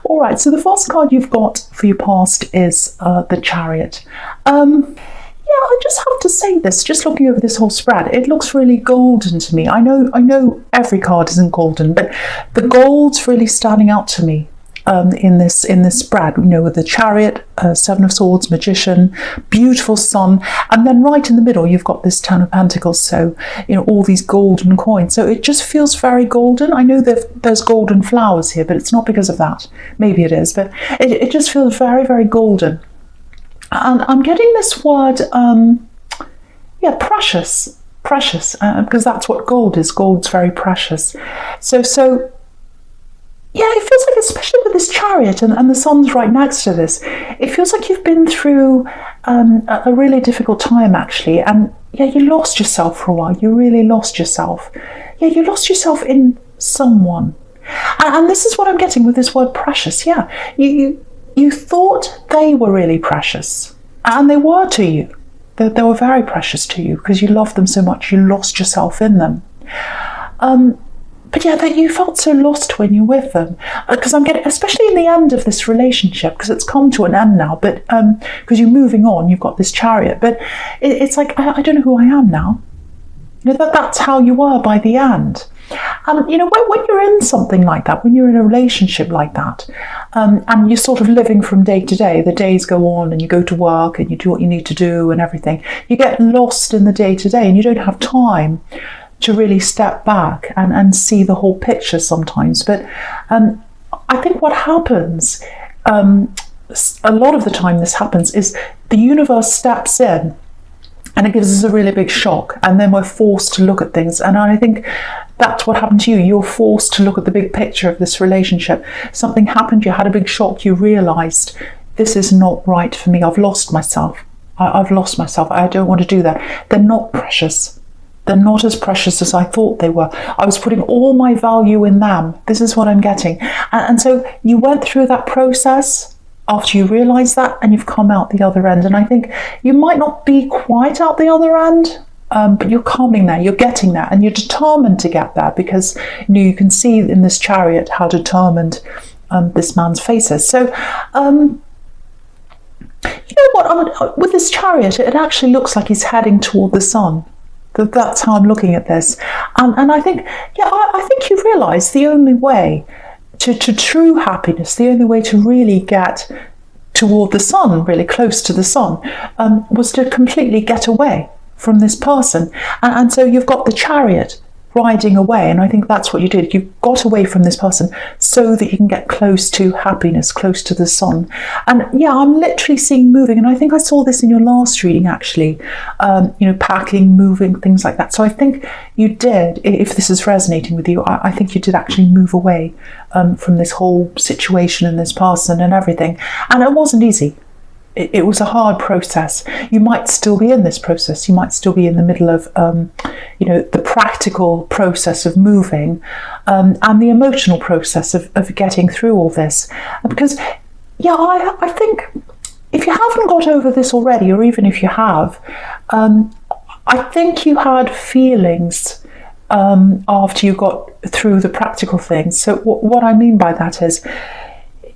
All right, so the first card you've got for your past is the Chariot. Yeah, I just have to say this, just looking over this whole spread, it looks really golden to me. I know every card isn't golden, but the gold's really standing out to me in this spread, with the Chariot, Seven of Swords, Magician, beautiful Sun, and then right in the middle you've got this Ten of Pentacles, so all these golden coins. So it just feels very golden. I know there's golden flowers here, but it's not because of that. Maybe it is, but it just feels very, very golden. And I'm getting this word, precious, because that's what gold is. Gold's very precious. So yeah, it feels like, especially with this Chariot and the Sun's right next to this, it feels like you've been through a really difficult time, actually. And yeah, you lost yourself for a while. You really lost yourself. Yeah, you lost yourself in someone. And this is what I'm getting with this word precious. Yeah, you thought they were really precious, and they were to you. They were very precious to you because you loved them so much, you lost yourself in them. But yeah, that you felt so lost when you're with them. Because I'm getting, especially in the end of this relationship, because it's come to an end now, but because you're moving on, you've got this Chariot, but it's like, I don't know who I am now. That's how you were by the end. And when you're in something like that, when you're in a relationship like that, and you're sort of living from day to day, the days go on and you go to work and you do what you need to do and everything, you get lost in the day to day and you don't have time to really step back and see the whole picture sometimes. But I think what happens, a lot of the time this happens, is the universe steps in and it gives us a really big shock, and then we're forced to look at things. And I think that's what happened to you. You're forced to look at the big picture of this relationship. Something happened, you had a big shock, you realised, this is not right for me, I've lost myself. I've lost myself, I don't want to do that. They're not precious. They're not as precious as I thought they were. I was putting all my value in them. This is what I'm getting. And so you went through that process after you realise that, and you've come out the other end. And I think you might not be quite out the other end, but you're coming there, you're getting there, and you're determined to get there, because you can see in this Chariot how determined this man's face is. So what, with this Chariot, it actually looks like he's heading toward the Sun. That's how I'm looking at this. And I think, I think you realise the only way to true happiness, the only way to really get toward the Sun, really close to the Sun, was to completely get away from this person. And so you've got the Chariot riding away, and I think that's what you did. You got away from this person so that you can get close to happiness, close to the Sun. And yeah, I'm literally seeing moving, and I think I saw this in your last reading actually, packing, moving, things like that. So I think you did, if this is resonating with you, I think you did actually move away from this whole situation and this person and everything. And it wasn't easy. It was a hard process. You might still be in this process. You might still be in the middle of, the practical process of moving, and the emotional process of getting through all this. Because, I think if you haven't got over this already, or even if you have, I think you had feelings after you got through the practical things. So what I mean by that is,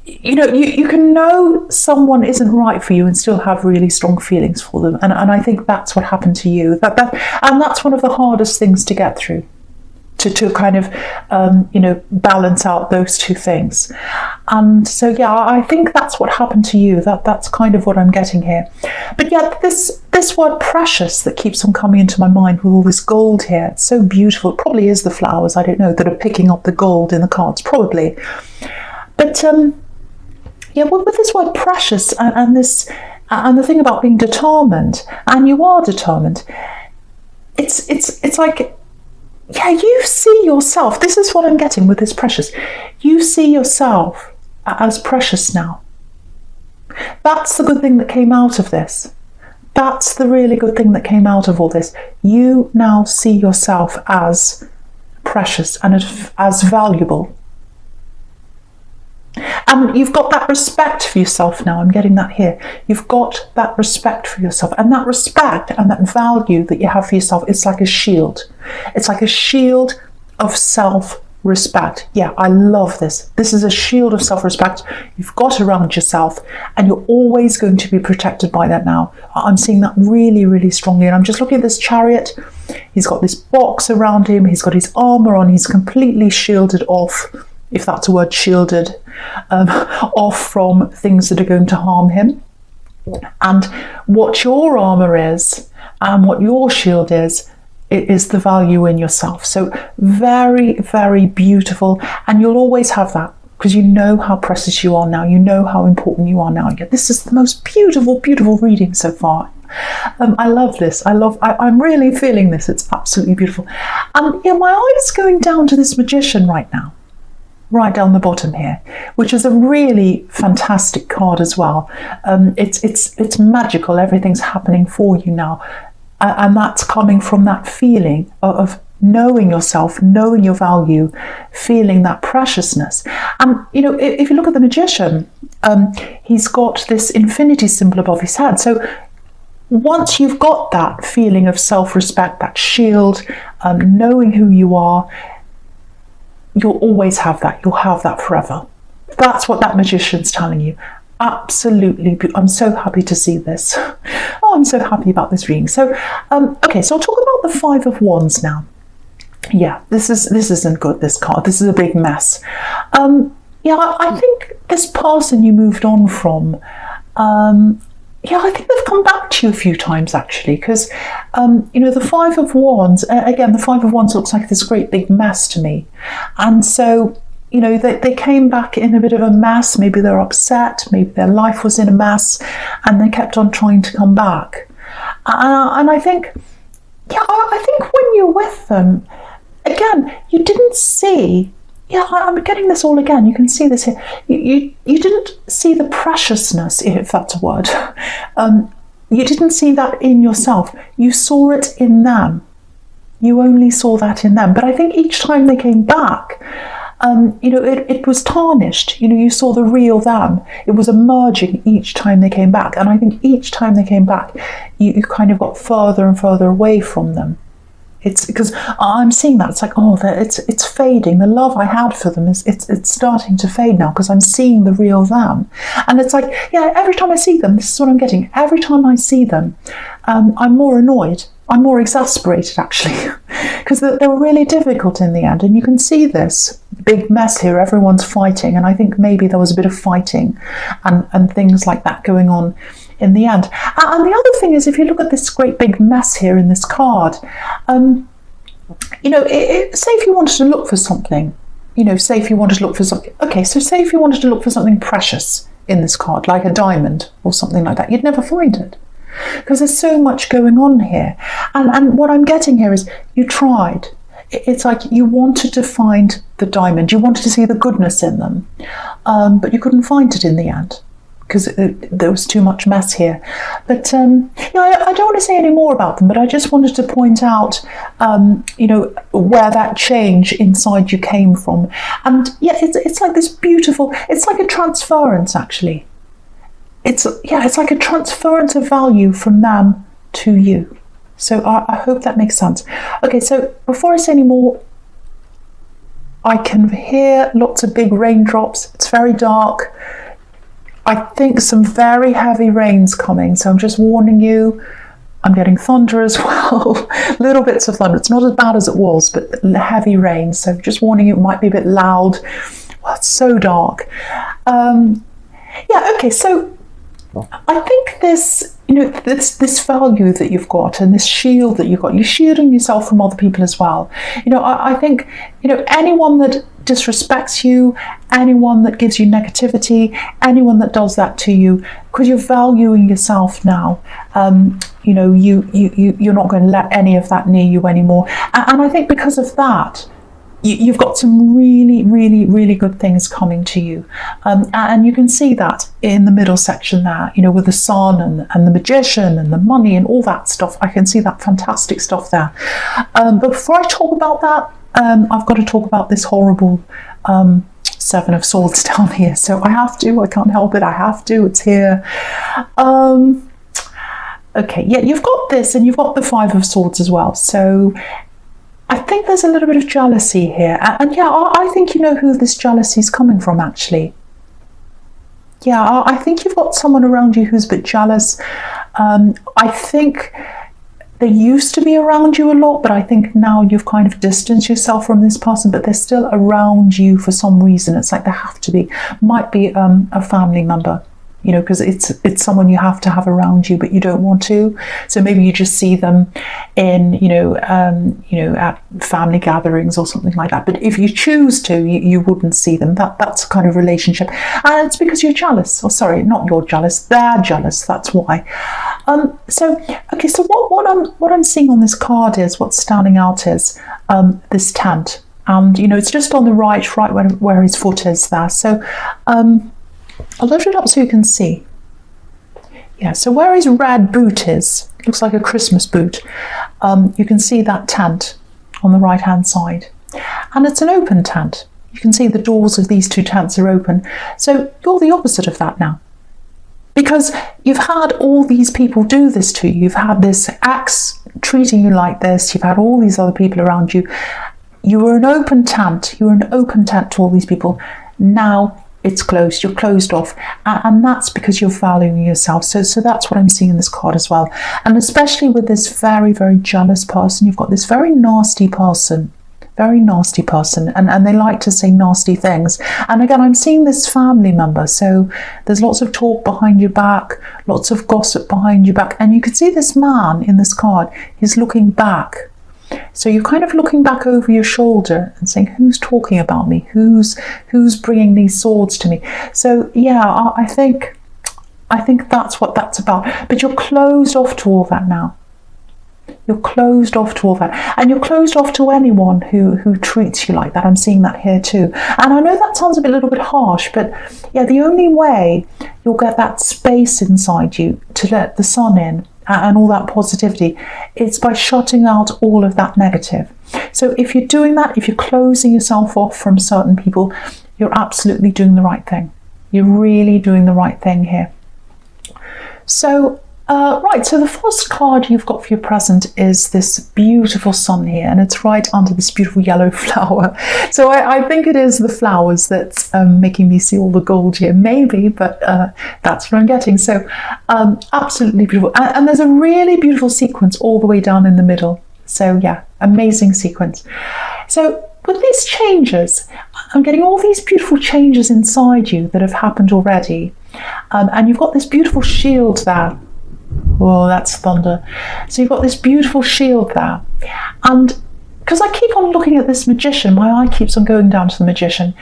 you can know someone isn't right for you and still have really strong feelings for them. And I think that's what happened to you. And that's one of the hardest things to get through, to kind of, balance out those two things. And so, I think that's what happened to you. That's kind of what I'm getting here. But this word precious that keeps on coming into my mind with all this gold here, it's so beautiful. It probably is the flowers, I don't know, that are picking up the gold in the cards, probably. But, with this word precious and the thing about being determined, and you are determined, it's like, you see yourself. This is what I'm getting with this precious. You see yourself as precious now. That's the good thing that came out of this. That's the really good thing that came out of all this. You now see yourself as precious and as valuable. And you've got that respect for yourself now. I'm getting that here. You've got that respect for yourself. And that respect and that value that you have for yourself, it's like a shield. It's like a shield of self respect. Yeah, I love this. This is a shield of self-respect you've got around yourself, and you're always going to be protected by that now. I'm seeing that really, really strongly. And I'm just looking at this Chariot. He's got this box around him. He's got his armor on. He's completely shielded off, if that's a word, shielded, off from things that are going to harm him. And what your armor is and what your shield is, it is the value in yourself. So very, very beautiful. And you'll always have that because you know how precious you are now. You know how important you are now. This is the most beautiful, beautiful reading so far. I love this. I'm really feeling this. It's absolutely beautiful. And my eye is going down to this Magician right now, right down the bottom here, which is a really fantastic card as well. It's magical. Everything's happening for you now. And that's coming from that feeling of knowing yourself, knowing your value, feeling that preciousness. And, if you look at the Magician, he's got this infinity symbol above his head. So once you've got that feeling of self-respect, that shield, knowing who you are, you'll always have that. You'll have that forever. That's what that Magician's telling you. Absolutely. I'm so happy to see this. Oh, I'm so happy about this reading. So, okay, so I'll talk about the Five of Wands now. Yeah, this isn't good, this card. This is a big mess. I think this person you moved on from, I think they've come back to you a few times, actually, because, the Five of Wands, again, the Five of Wands looks like this great big mess to me. And so, they came back in a bit of a mess. Maybe they're upset. Maybe their life was in a mess, and they kept on trying to come back. And I think, I think when you're with them, again, you didn't see. Yeah, I'm getting this all again. You can see this here. You didn't see the preciousness, if that's a word. You didn't see that in yourself. You saw it in them. You only saw that in them. But I think each time they came back, it was tarnished. You saw the real them. It was emerging each time they came back. And I think each time they came back, you kind of got further and further away from them. It's because I'm seeing that. It's like, it's fading. The love I had for them it's starting to fade now because I'm seeing the real them. And it's like, every time I see them, this is what I'm getting. Every time I see them, I'm more annoyed. I'm more exasperated, actually, because they were really difficult in the end. And you can see this big mess here. Everyone's fighting. And I think maybe there was a bit of fighting and things like that going on in the end. And the other thing is, if you look at this great big mess here in this card, say if you wanted to look for something, say if you wanted to look for something, okay, so say if you wanted to look for something precious in this card, like a diamond or something like that, you'd never find it. Because there's so much going on here. And what I'm getting here is you tried. It's like you wanted to find the diamond. You wanted to see the goodness in them. But you couldn't find it in the end because there was too much mess here. But, I don't want to say any more about them, but I just wanted to point out, where that change inside you came from. And, it's like this beautiful, it's like a transference, actually. It's like a transference of value from them to you. So I hope that makes sense. Okay, so before I say any more, I can hear lots of big raindrops. It's very dark. I think some very heavy rain's coming. So I'm just warning you. I'm getting thunder as well. Little bits of thunder. It's not as bad as it was, but heavy rain. So just warning you, it might be a bit loud. Well, it's so dark. Okay, so I think this, this value that you've got and this shield that you've got, you're shielding yourself from other people as well. I think, anyone that disrespects you, anyone that gives you negativity, anyone that does that to you, because you're valuing yourself now, you're not going to let any of that near you anymore. And I think because of that, you've got some really, really, really good things coming to you. And you can see that in the middle section there, with the sun and the Magician and the money and all that stuff. I can see that fantastic stuff there. But before I talk about that, I've got to talk about this horrible Seven of Swords down here. So I can't help it. I have to, it's here. Okay, you've got this and you've got the Five of Swords as well. So I think there's a little bit of jealousy here. And yeah, I think you know who this jealousy is coming from, actually. Yeah, I think you've got someone around you who's a bit jealous. I think they used to be around you a lot, but I think now you've kind of distanced yourself from this person, but they're still around you for some reason. It's like they have to be. Might be a family member, you know, because it's someone you have to have around you, but you don't want to. So maybe you just see them in, at family gatherings or something like that. But if you choose to, you wouldn't see them. That's a kind of relationship, and it's because you're jealous. Or sorry, not you're jealous. They're jealous. That's why. So what I'm seeing on this card is what's standing out is this tent, and it's just on the right where his foot is there. So I'll lift it up so you can see. Yeah, so where his red boot is, looks like a Christmas boot. You can see that tent on the right hand side, and it's an open tent. You can see the doors of these two tents are open. So you're the opposite of that now. Because you've had all these people do this to you. You've had this ex treating you like this. You've had all these other people around you. You were an open tent. You were an open tent to all these people. Now it's closed. You're closed off. And that's because you're valuing yourself. So that's what I'm seeing in this card as well. And especially with this very, very jealous person, you've got this very nasty person. Very nasty person, and they like to say nasty things. And again, I'm seeing this family member, so there's lots of talk behind your back, lots of gossip behind your back, and you can see this man in this card, he's looking back. So you're kind of looking back over your shoulder and saying, who's talking about me? Who's bringing these swords to me? So yeah, I think that's what that's about. But you're closed off to all that now. You're closed off to all that, and you're closed off to anyone who treats you like that. I'm seeing that here too, and I know that sounds a little bit harsh, but yeah, the only way you'll get that space inside you to let the sun in and all that positivity is by shutting out all of that negative. So if you're doing that, if you're closing yourself off from certain people, you're absolutely doing the right thing. You're really doing the right thing here. So right, so the first card you've got for your present is this beautiful sun here, and it's right under this beautiful yellow flower. So I think it is the flowers that's making me see all the gold here, maybe, but that's what I'm getting. So absolutely beautiful. And there's a really beautiful sequence all the way down in the middle. So yeah, amazing sequence. So with these changes, I'm getting all these beautiful changes inside you that have happened already. And you've got this beautiful shield there. Oh, that's thunder. So you've got this beautiful shield there. And because I keep on looking at this magician, my eye keeps on going down to the magician,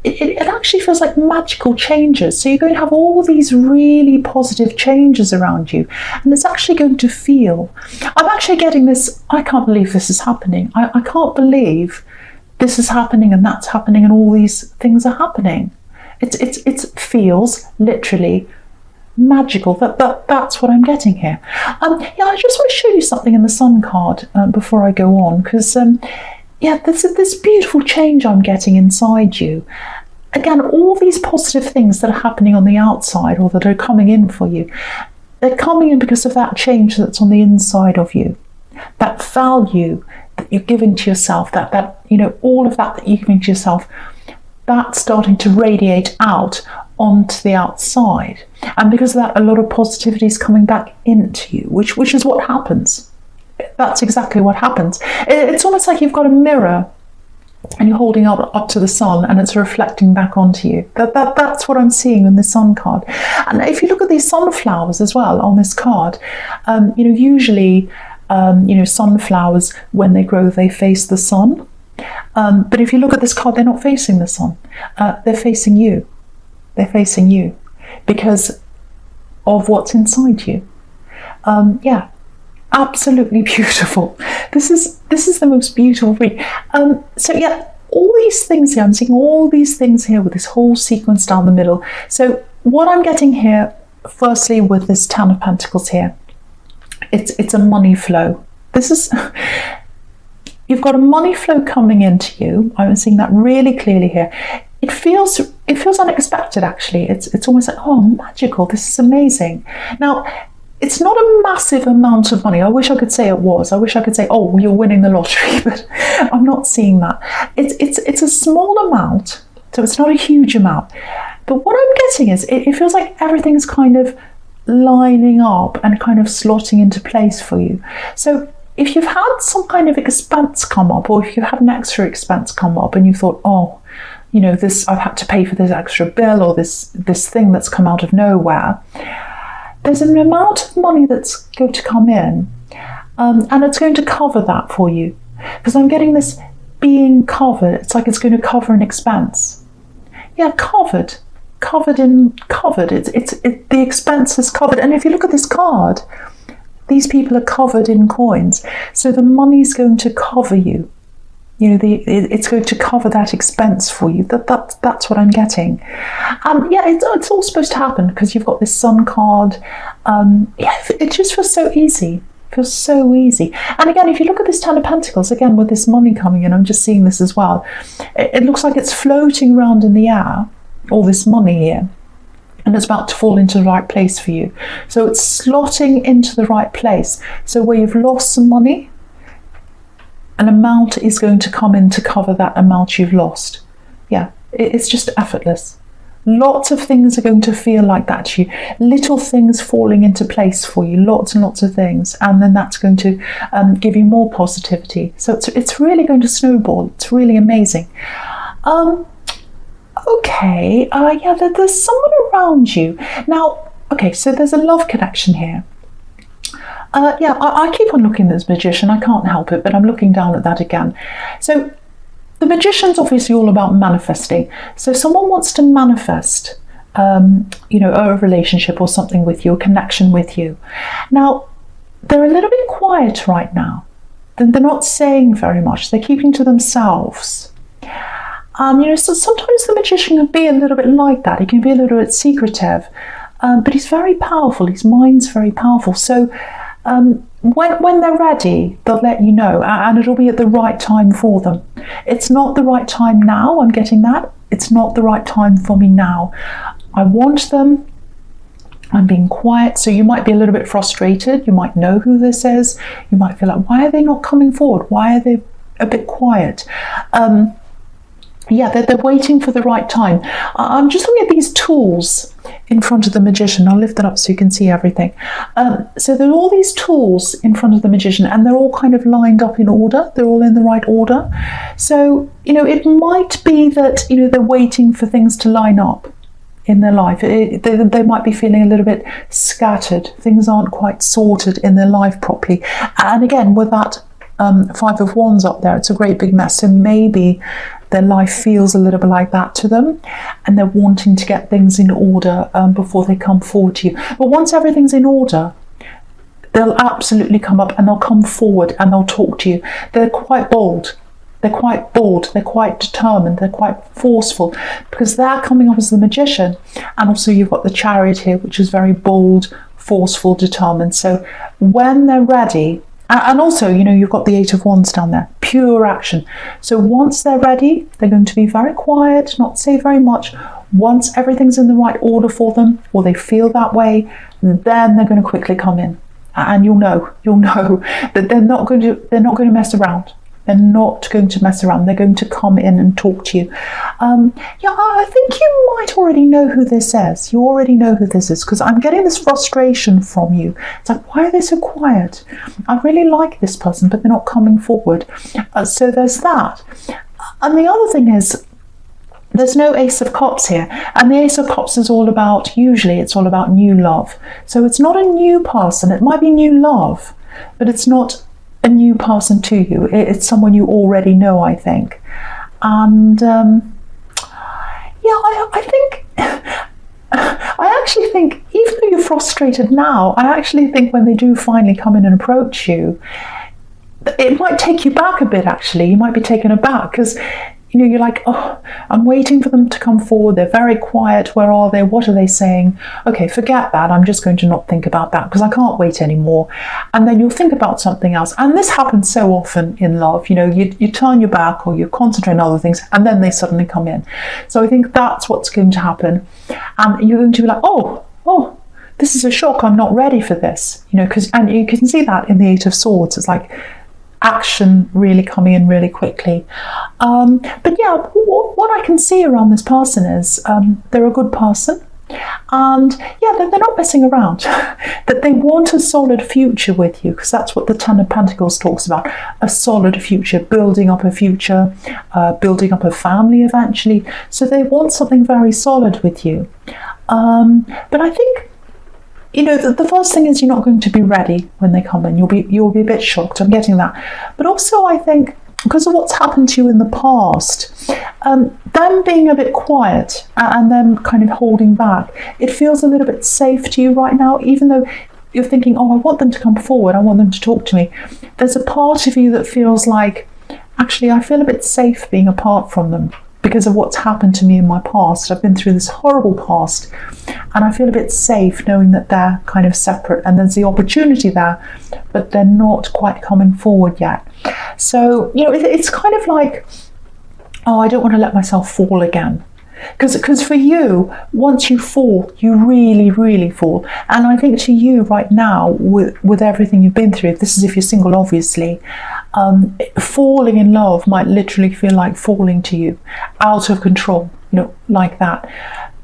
it actually feels like magical changes. So you're going to have all these really positive changes around you. And it's actually going to feel, I'm actually getting this, I can't believe this is happening. I can't believe this is happening and that's happening and all these things are happening. It feels literally magical. That's what I'm getting here. Yeah, I just want to show you something in the sun card before I go on, because yeah, there's this beautiful change I'm getting inside you. Again, all these positive things that are happening on the outside or that are coming in for you, they're coming in because of that change that's on the inside of you. That value that you're giving to yourself, that all of that you're giving to yourself, that's starting to radiate out onto the outside, and because of that, a lot of positivity is coming back into you, which is what happens. That's exactly what happens. It's almost like you've got a mirror and you're holding up to the sun and it's reflecting back onto you. That's what I'm seeing in the sun card. And if you look at these sunflowers as well on this card, usually sunflowers, when they grow, they face the sun. But if you look at this card, they're not facing the sun. They're facing you. They're facing you because of what's inside you. Yeah, absolutely beautiful. This is the most beautiful read. So yeah, all these things here, I'm seeing all these things here with this whole sequence down the middle. So what I'm getting here, firstly, with this Ten of Pentacles here, it's a money flow. You've got a money flow coming into you. I'm seeing that really clearly here. It feels unexpected, actually. It's almost like, oh, magical. This is amazing. Now, it's not a massive amount of money. I wish I could say it was. I wish I could say, oh, you're winning the lottery, but I'm not seeing that. It's a small amount, so it's not a huge amount. But what I'm getting is it feels like everything's kind of lining up and kind of slotting into place for you. So if you've had some kind of expense come up, or if you've had an extra expense come up and you thought, oh, this, I've had to pay for this extra bill, or this thing that's come out of nowhere, there's an amount of money that's going to come in, and it's going to cover that for you. Because I'm getting this being covered. It's like it's going to cover an expense. Yeah, covered. The expense is covered. And if you look at this card, these people are covered in coins. So the money's going to cover you. It's going to cover that expense for you. That's what I'm getting. Yeah, it's all supposed to happen because you've got this Sun card. Yeah, it just feels so easy. Feels so easy. And again, if you look at this Ten of Pentacles, again, with this money coming in, I'm just seeing this as well. It looks like it's floating around in the air, all this money here, and it's about to fall into the right place for you. So it's slotting into the right place. So where you've lost some money, an amount is going to come in to cover that amount you've lost. Yeah, it's just effortless. Lots of things are going to feel like that to you. Little things falling into place for you, lots and lots of things. And then that's going to give you more positivity. So it's really going to snowball. It's really amazing. Okay, yeah, there's someone around you. Now, okay, so there's a love connection here. Yeah, I keep on looking at this Magician. I can't help it, but I'm looking down at that again. So the Magician's obviously all about manifesting. So someone wants to manifest, a relationship or something with you, a connection with you. Now, they're a little bit quiet right now. They're not saying very much. They're keeping to themselves. So sometimes the Magician can be a little bit like that. He can be a little bit secretive, but he's very powerful. His mind's very powerful. So when they're ready, they'll let you know, and it'll be at the right time for them. It's not the right time now. I'm getting that. It's not the right time for me now. I want them. I'm being quiet. So you might be a little bit frustrated. You might know who this is. You might feel like, why are they not coming forward? Why are they a bit quiet? Yeah, they're waiting for the right time. I'm just looking at these tools in front of the Magician. I'll lift that up so you can see everything. So there are all these tools in front of the Magician, and they're all kind of lined up in order. They're all in the right order. So, it might be that, they're waiting for things to line up in their life. They might be feeling a little bit scattered. Things aren't quite sorted in their life properly. And again, with that Five of Wands up there, it's a great big mess. So maybe their life feels a little bit like that to them, and they're wanting to get things in order before they come forward to you. But once everything's in order, they'll absolutely come up and they'll come forward and they'll talk to you. They're quite bold. They're quite bold. They're quite determined. They're quite forceful, because they're coming up as the Magician. And also you've got the Chariot here, which is very bold, forceful, determined. So when they're ready, and also, you've got the Eight of Wands down there, pure action. So once they're ready, they're going to be very quiet, not say very much. Once everything's in the right order for them, or they feel that way, then they're going to quickly come in. And you'll know that they're not going to mess around. They're not going to mess around. They're going to come in and talk to you. Yeah, I think you might already know who this is. You already know who this is, because I'm getting this frustration from you. It's like, why are they so quiet? I really like this person, but they're not coming forward. So there's that. And the other thing is, there's no Ace of Cups here. And the Ace of Cups is usually it's all about new love. So it's not a new person. It might be new love, but it's not a new person to you. It's someone you already know, I think. And yeah, I think I actually think, even though you're frustrated now, I actually think when they do finally come in and approach you, it might take you back a bit. Actually, you might be taken aback, because you're like, oh, I'm waiting for them to come forward. They're very quiet. Where are they? What are they saying? Okay, forget that. I'm just going to not think about that, because I can't wait anymore. And then you'll think about something else. And this happens so often in love. You turn your back, or you concentrate on other things, and then they suddenly come in. So I think that's what's going to happen. And you're going to be like, oh, this is a shock. I'm not ready for this, and you can see that in the Eight of Swords. It's like action really coming in really quickly. But yeah, what I can see around this person is they're a good person. And yeah, they're not messing around. That they want a solid future with you, because that's what the Ten of Pentacles talks about, a solid future, building up a future, building up a family eventually. So they want something very solid with you. But I think, the first thing is you're not going to be ready when they come in. You'll be a bit shocked. I'm getting that. But also I think, because of what's happened to you in the past, them being a bit quiet and them kind of holding back, it feels a little bit safe to you right now, even though you're thinking, oh, I want them to come forward, I want them to talk to me. There's a part of you that feels like, actually, I feel a bit safe being apart from them because of what's happened to me in my past. I've been through this horrible past, and I feel a bit safe knowing that they're kind of separate, and there's the opportunity there, but they're not quite coming forward yet. So, it's kind of like, oh, I don't want to let myself fall again. Because for you, once you fall, you really, really fall. And I think to you right now, with everything you've been through, this is if you're single, obviously, falling in love might literally feel like falling to you, out of control, like that.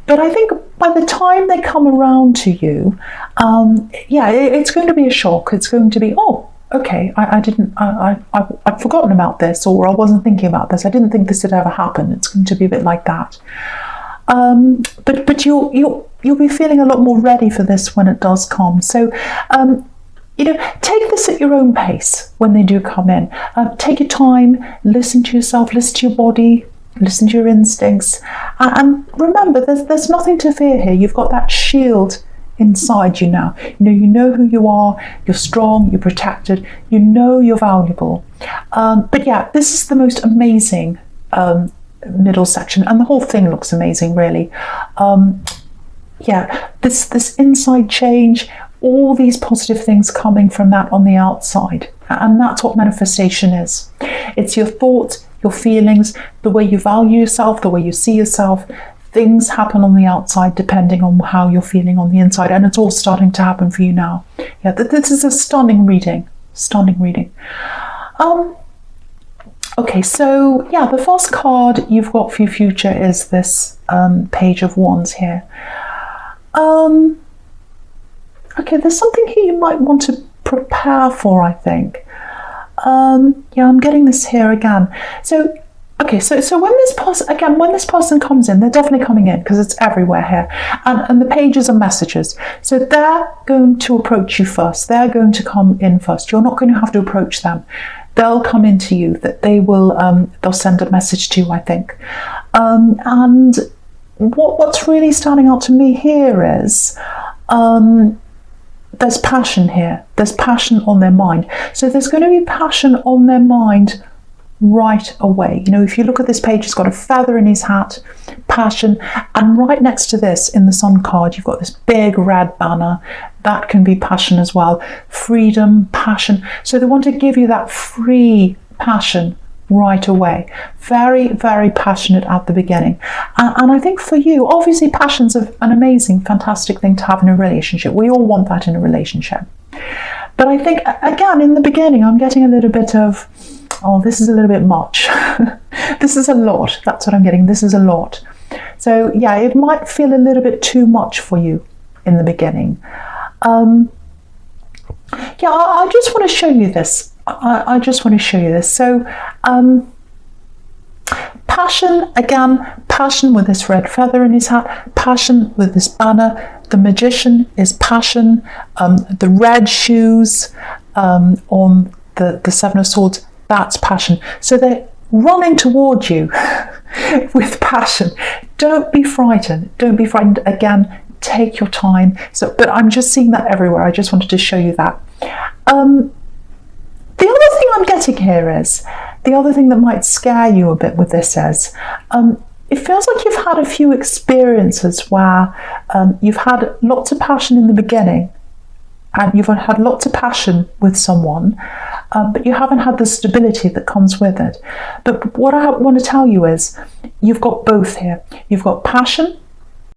But I think by the time they come around to you, it's going to be a shock. It's going to be, oh, okay, I'd forgotten about this, or I wasn't thinking about this. I didn't think this had ever happened. It's going to be a bit like that. But you'll be feeling a lot more ready for this when it does come. So, take this at your own pace when they do come in. Take your time, listen to yourself, listen to your body, listen to your instincts, and remember, there's nothing to fear here. You've got that shield inside you now. You know who you are, you're strong, you're protected, you're valuable. But yeah, this is the most amazing middle section, and the whole thing looks amazing, really. This inside change, all these positive things coming from that on the outside, and that's what manifestation is. It's your thoughts, your feelings, the way you value yourself, the way you see yourself. Things happen on the outside depending on how you're feeling on the inside, and it's all starting to happen for you now. Yeah, this is a stunning reading. Okay, so yeah, the first card you've got for your future is this Page of Wands here. Okay, there's something here you might want to prepare for, I think. I'm getting this here again. So when this person comes in, they're definitely coming in because it's everywhere here, and the pages are messages. So they're going to approach you first. They're going to come in first. You're not going to have to approach them. They'll come into you. That they will. They'll send a message to you, I think. And what's really standing out to me here is there's passion here. There's passion on their mind. So there's going to be passion on their mind right away. If you look at this page, it's got a feather in his hat, passion, and right next to this in the Sun card, you've got this big red banner. That can be passion as well. Freedom, passion. So they want to give you that free passion right away. Very, very passionate at the beginning. And I think for you, obviously passion's an amazing, fantastic thing to have in a relationship. We all want that in a relationship. But I think, again, in the beginning, I'm getting a little bit of, oh, this is a little bit much. This is a lot. That's what I'm getting. This is a lot. So yeah, it might feel a little bit too much for you in the beginning. I just want to show you this. I just want to show you this. So passion, again, passion with this red feather in his hat, passion with this banner. The Magician is passion. The red shoes on the Seven of Swords, that's passion. So they're running towards you with passion. Don't be frightened. Don't be frightened. Again, take your time. But I'm just seeing that everywhere. I just wanted to show you that. The other thing I'm getting here is, the other thing that might scare you a bit with this is, it feels like you've had a few experiences where you've had lots of passion in the beginning, and you've had lots of passion with someone, but you haven't had the stability that comes with it. But what I want to tell you is, you've got both here. You've got passion,